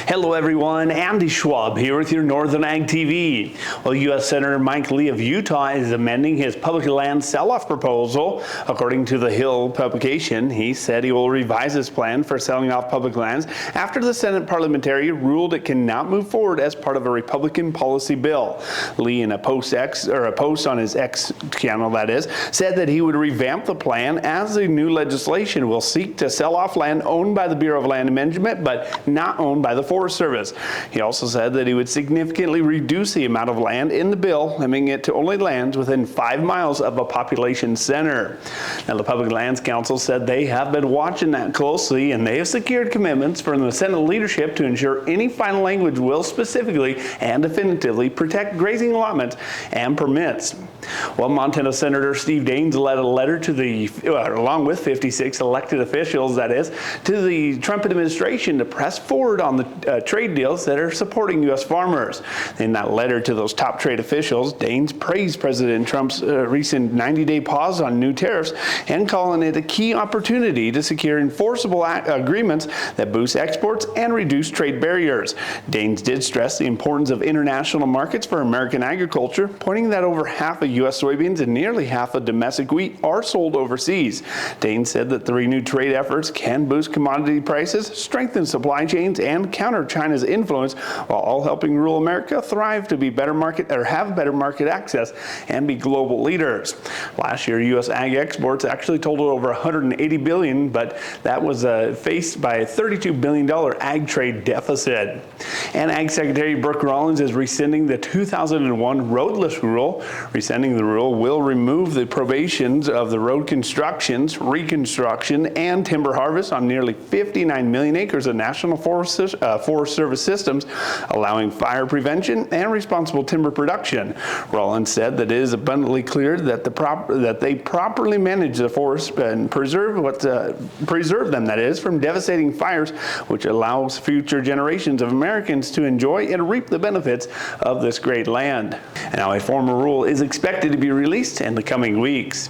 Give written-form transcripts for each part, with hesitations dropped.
Hello everyone, Andy Schwab here with your Northern Ag TV. Well, U.S. Senator Mike Lee of Utah is amending his public land sell-off proposal. According to the Hill publication, he said he will revise his plan for selling off public lands after the Senate parliamentary ruled it cannot move forward as part of a Republican policy bill. Lee, in a post on his X channel, that is, said that he would revamp the plan as the new legislation will seek to sell off land owned by the Bureau of Land Management but not owned by the Forest Service. He also said that he would significantly reduce the amount of land in the bill, limiting it to only lands within 5 miles of a population center. Now, the Public Lands Council said they have been watching that closely, and they have secured commitments from the Senate leadership to ensure any final language will specifically and definitively protect grazing allotments and permits. Well, Montana Senator Steve Daines led a letter to the, along with 56 elected officials, that is, to the Trump administration to press forward on the trade deals that are supporting U.S. farmers. In that letter to those top trade officials, Daines praised President Trump's recent 90-day pause on new tariffs and calling it a key opportunity to secure enforceable agreements that boost exports and reduce trade barriers. Daines did stress the importance of international markets for American agriculture, pointing that over half of U.S. soybeans and nearly half of domestic wheat are sold overseas. Daines said that the renewed trade efforts can boost commodity prices, strengthen supply chains, and counter China's influence, while all helping rural America thrive to be better market or have better market access and be global leaders. Last year, U.S. ag exports actually totaled over $180 billion, but that was faced by a $32 billion ag trade deficit. And Ag Secretary Brooke Rollins is rescinding the 2001 roadless rule. Rescinding the rule will remove the prohibitions of the road constructions, reconstruction, and timber harvest on nearly 59 million acres of National Forest Service systems, allowing fire prevention and responsible timber production. Rollins said that it is abundantly clear that they properly manage the forests and preserve them, that is, from devastating fires, which allows future generations of Americans to enjoy and reap the benefits of this great land. And now a formal rule is expected to be released in the coming weeks.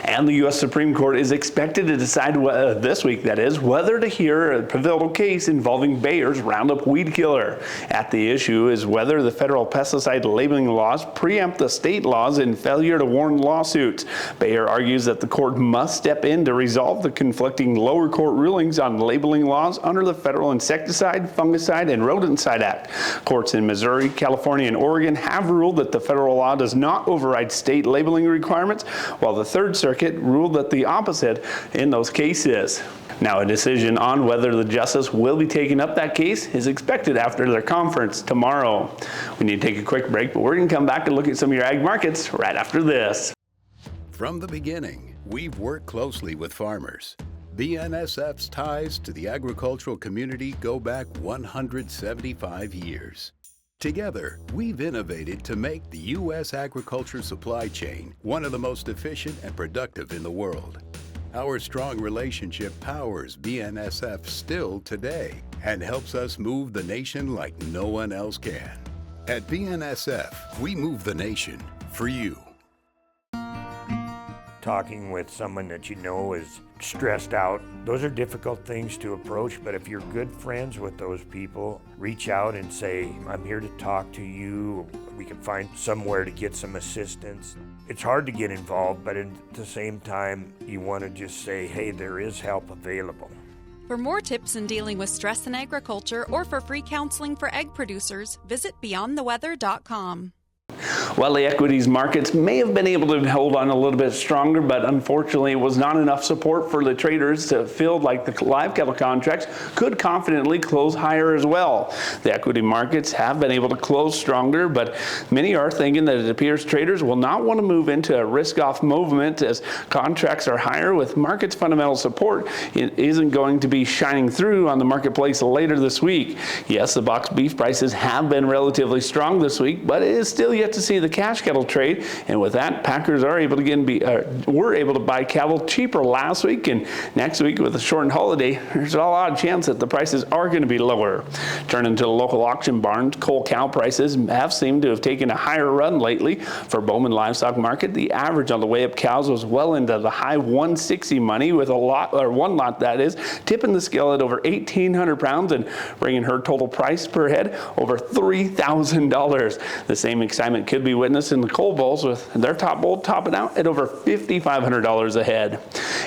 And the U.S. Supreme Court is expected to decide this week, that is, whether to hear a pivotal case involving Bayer's Roundup weed killer. At the issue is whether the federal pesticide labeling laws preempt the state laws in failure to warn lawsuits. Bayer argues that the court must step in to resolve the conflicting lower court rulings on labeling laws under the Federal Insecticide, Fungicide, and Rodenticide Act. Courts in Missouri, California, and Oregon have ruled that the federal law does not override state labeling requirements, while the Third Circuit ruled that the opposite in those cases. Now, a decision on whether the justice will be taking up that case is expected after their conference tomorrow. We need to take a quick break, but we're going to come back and look at some of your ag markets right after this. From the beginning, we've worked closely with farmers. BNSF's ties to the agricultural community go back 175 years. Together, we've innovated to make the U.S. agriculture supply chain one of the most efficient and productive in the world. Our strong relationship powers BNSF still today and helps us move the nation like no one else can. At BNSF, we move the nation for you. Talking with someone that you know is stressed out, those are difficult things to approach, but if you're good friends with those people, reach out and say, I'm here to talk to you. We can find somewhere to get some assistance. It's hard to get involved, but at the same time, you want to just say, hey, there is help available. For more tips in dealing with stress in agriculture or for free counseling for egg producers, visit beyondtheweather.com. Well, the equities markets may have been able to hold on a little bit stronger, but unfortunately it was not enough support for the traders to feel like the live cattle contracts could confidently close higher as well. The equity markets have been able to close stronger, but many are thinking that it appears traders will not want to move into a risk-off movement as contracts are higher with markets fundamental support. It isn't going to be shining through on the marketplace later this week. Yes, the box beef prices have been relatively strong this week, but it is still yet to see the the cash cattle trade, and with that, packers are able to were able to buy cattle cheaper last week, and next week with a shortened holiday, there's a lot of chance that the prices are going to be lower. Turning to the local auction barns, coal cow prices have seemed to have taken a higher run lately. For Bowman Livestock Market, the average on the way up cows was well into the high 160 money, with one lot that is tipping the scale at over 1,800 pounds and bringing her total price per head over $3,000. The same excitement could be witnessed in the coal bulls, with their top bull topping out at over $5,500 a head.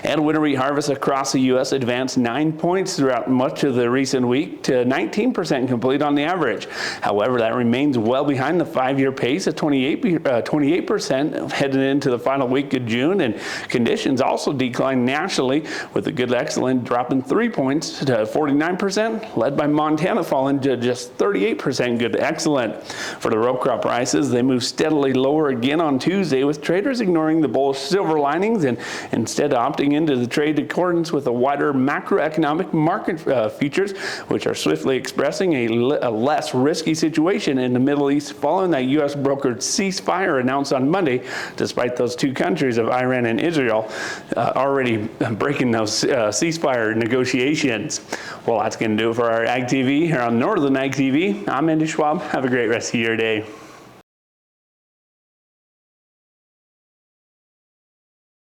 And winter wheat harvest across the U.S. advanced 9 points throughout much of the recent week to 19% complete on the average. However, that remains well behind the 5-year pace at 28% headed into the final week of June, and conditions also declined nationally, with the good to excellent dropping 3 points to 49%, led by Montana falling to just 38% good to excellent. For the row crop prices, they moved steadily lower again on Tuesday, with traders ignoring the bullish silver linings and instead opting into the trade in accordance with the wider macroeconomic market features, which are swiftly expressing a less risky situation in the Middle East following that U.S. brokered ceasefire announced on Monday, despite those two countries of Iran and Israel already breaking those ceasefire negotiations. Well, that's going to do it for our Ag TV here on Northern Ag TV. I'm Andy Schwab. Have a great rest of your day.